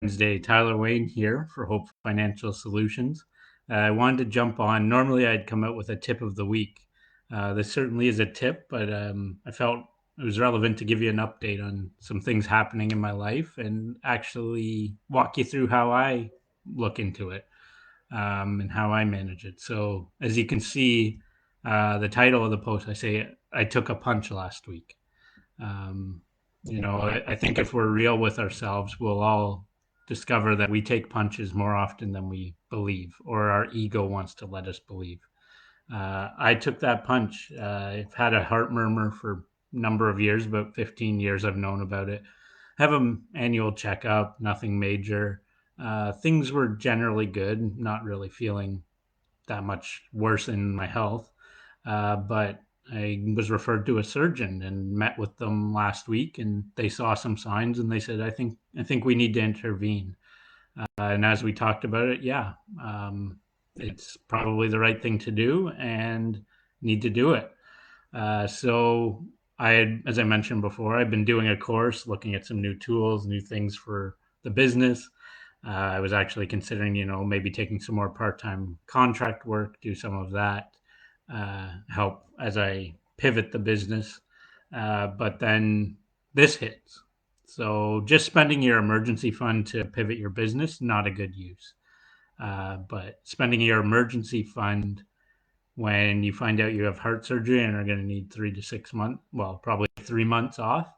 Wednesday. Tyler Wayne here for Hope Financial Solutions. I wanted to jump on. Normally, I'd come out with a tip of the week. This certainly is a tip, but I felt it was relevant to give you an update on some things happening in my life and actually walk you through how I look into it and how I manage it. So, as you can see, the title of the post, I say I took a punch last week. Um, I think if we're real with ourselves, we'll all discover that we take punches more often than we believe, or our ego wants to let us believe. I took that punch. I've had a heart murmur for a number of years, about 15 years I've known about it. Have an annual checkup, nothing major. Things were generally good, not really feeling that much worse in my health. But I was referred to a surgeon and met with them last week, and they saw some signs and they said, "I think we need to intervene." And as we talked about it, yeah, it's probably the right thing to do, and need to do it. So I had, as I mentioned before, I've been doing a course looking at some new tools, new things for the business. I was actually considering, maybe taking some more part-time contract work, do some of that, help as I pivot the business. But then this hits. So just spending your emergency fund to pivot your business, not a good use. But spending your emergency fund when you find out you have heart surgery and are going to need 3 to 6 months, well, probably 3 months off,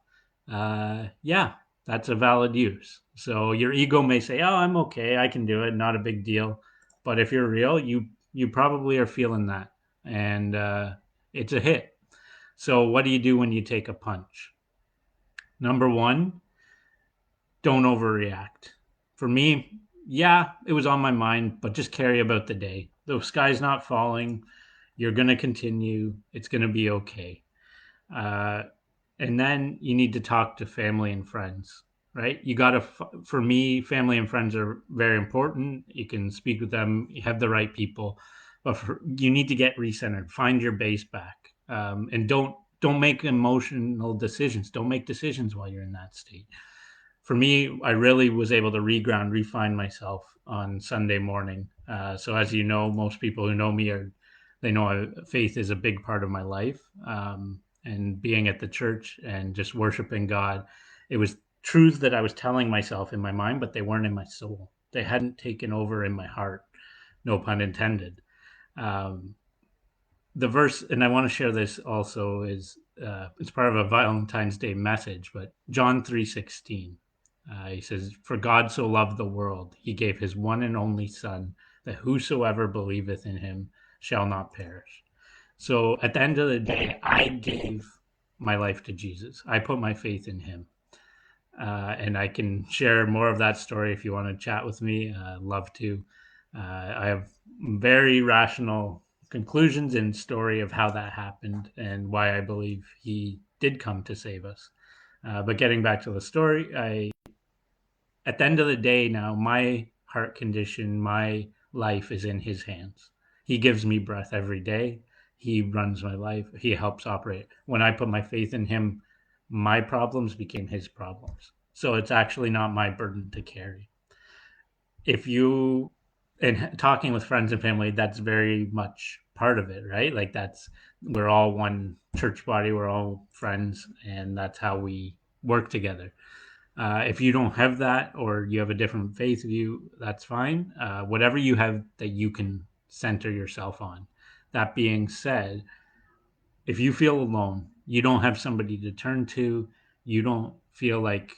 yeah, that's a valid use. So your ego may say, "Oh, I'm okay, I can do it, not a big deal." But if you're real, you probably are feeling that, and it's a hit. So what do you do when you take a punch? Number one, don't overreact. For me, yeah, it was on my mind, but just carry about the day. The sky's not falling. You're going to continue. It's going to be okay. Uh, and then you need to talk to family and friends, right? You got to, for me, family and friends are very important. You can speak with them, you have the right people, but you need to get recentered, find your base back. And don't make emotional decisions. Don't make decisions while you're in that state. For me, I really was able to reground, refine myself on Sunday morning. So as you know, most people who know me they know faith is a big part of my life. And being at the church and just worshiping God, it was truths that I was telling myself in my mind, but they weren't in my soul. They hadn't taken over in my heart. No pun intended. Um, the verse, and I want to share this also, is it's part of a Valentine's Day message, but John 3:16. He says, "For God so loved the world, he gave his one and only Son, that whosoever believeth in him shall not perish." So at the end of the day, I gave my life to Jesus. I put my faith in him. And I can share more of that story if you want to chat with me. Love to. I have very rational conclusions and story of how that happened and why I believe he did come to save us. But getting back to the story, at the end of the day now, my heart condition, my life is in his hands. He gives me breath every day. He runs my life. He helps operate. When I put my faith in him, my problems became his problems. So it's actually not my burden to carry. If you, and talking with friends and family, that's very much part of it, right? Like we're all one church body, we're all friends, and that's how we work together. If you don't have that or you have a different faith view, that's fine. Whatever you have that you can center yourself on. That being said, if you feel alone, you don't have somebody to turn to, you don't feel like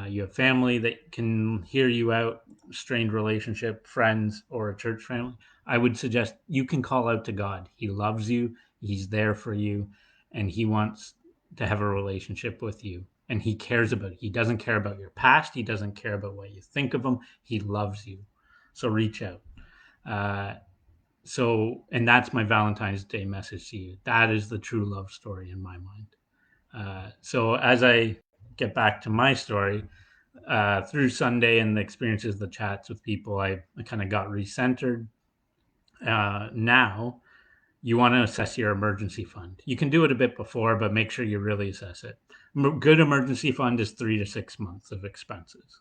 you have family that can hear you out, strained relationship, friends, or a church family, I would suggest you can call out to God. He loves you, He's there for you, and He wants to have a relationship with you. And He cares about it. He doesn't care about your past, He doesn't care about what you think of Him. He loves you. So reach out. Uh, and that's my Valentine's Day message to you. That is the true love story in my mind. So as I get back to my story, through Sunday and the experiences, the chats with people, I kind of got recentered. Now you want to assess your emergency fund. You can do it a bit before, but make sure you really assess it. Good emergency fund is 3 to 6 months of expenses.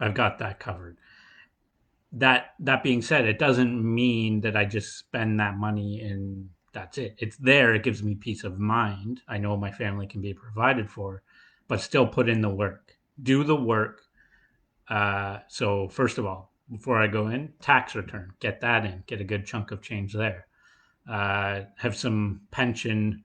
I've got that covered. That being said, it doesn't mean that I just spend that money and that's it. It's there. It gives me peace of mind. I know my family can be provided for, but still put in the work. Do the work. So first of all, before I go in, tax return, get that in, get a good chunk of change there. Have some pension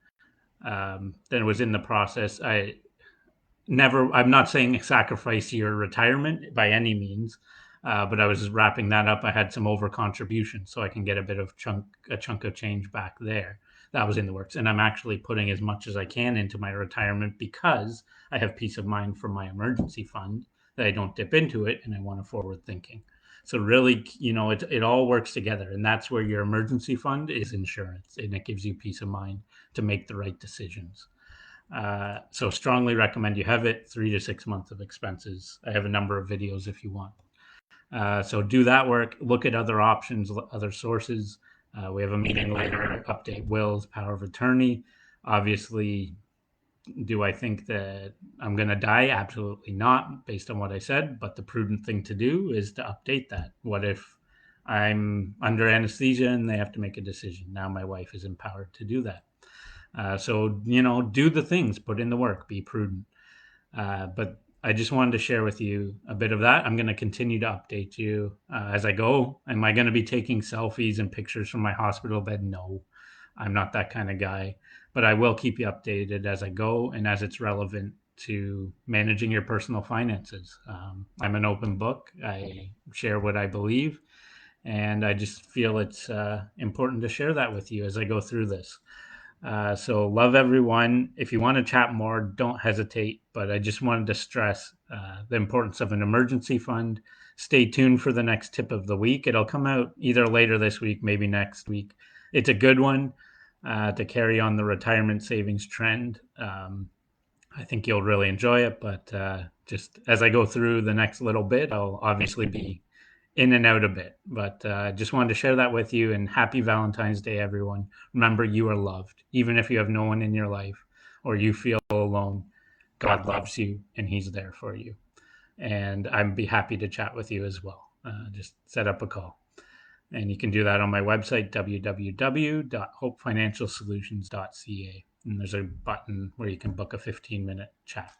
that was in the process. I'm not saying sacrifice your retirement by any means, but I was wrapping that up. I had some over contribution, so I can get a chunk of change back there. That was in the works, and I'm actually putting as much as I can into my retirement because I have peace of mind from my emergency fund that I don't dip into it, and I want a forward thinking. So really, it all works together, and that's where your emergency fund is insurance, and it gives you peace of mind to make the right decisions. So strongly recommend you have it. 3 to 6 months of expenses. I have a number of videos if you want. So do that work. Look at other options, other sources. We have a meeting later. Update wills, power of attorney. Obviously, do I think that I'm going to die? Absolutely not, based on what I said. But the prudent thing to do is to update that. What if I'm under anesthesia and they have to make a decision? Now my wife is empowered to do that. So, do the things, put in the work, be prudent. But I just wanted to share with you a bit of that. I'm going to continue to update you as I go. Am I going to be taking selfies and pictures from my hospital bed? No, I'm not that kind of guy. But I will keep you updated as I go and as it's relevant to managing your personal finances. I'm an open book. I share what I believe. And I just feel it's important to share that with you as I go through this. So love everyone. If you want to chat more, don't hesitate. But I just wanted to stress the importance of an emergency fund. Stay tuned for the next tip of the week. It'll come out either later this week, maybe next week. It's a good one to carry on the retirement savings trend. I think you'll really enjoy it. But just as I go through the next little bit, I'll obviously be in and out a bit. But just wanted to share that with you. And happy Valentine's Day, everyone. Remember, you are loved, even if you have no one in your life or you feel alone. God loves you, and He's there for you. And I'd be happy to chat with you as well. Just set up a call. And you can do that on my website, www.hopefinancialsolutions.ca. And there's a button where you can book a 15-minute chat.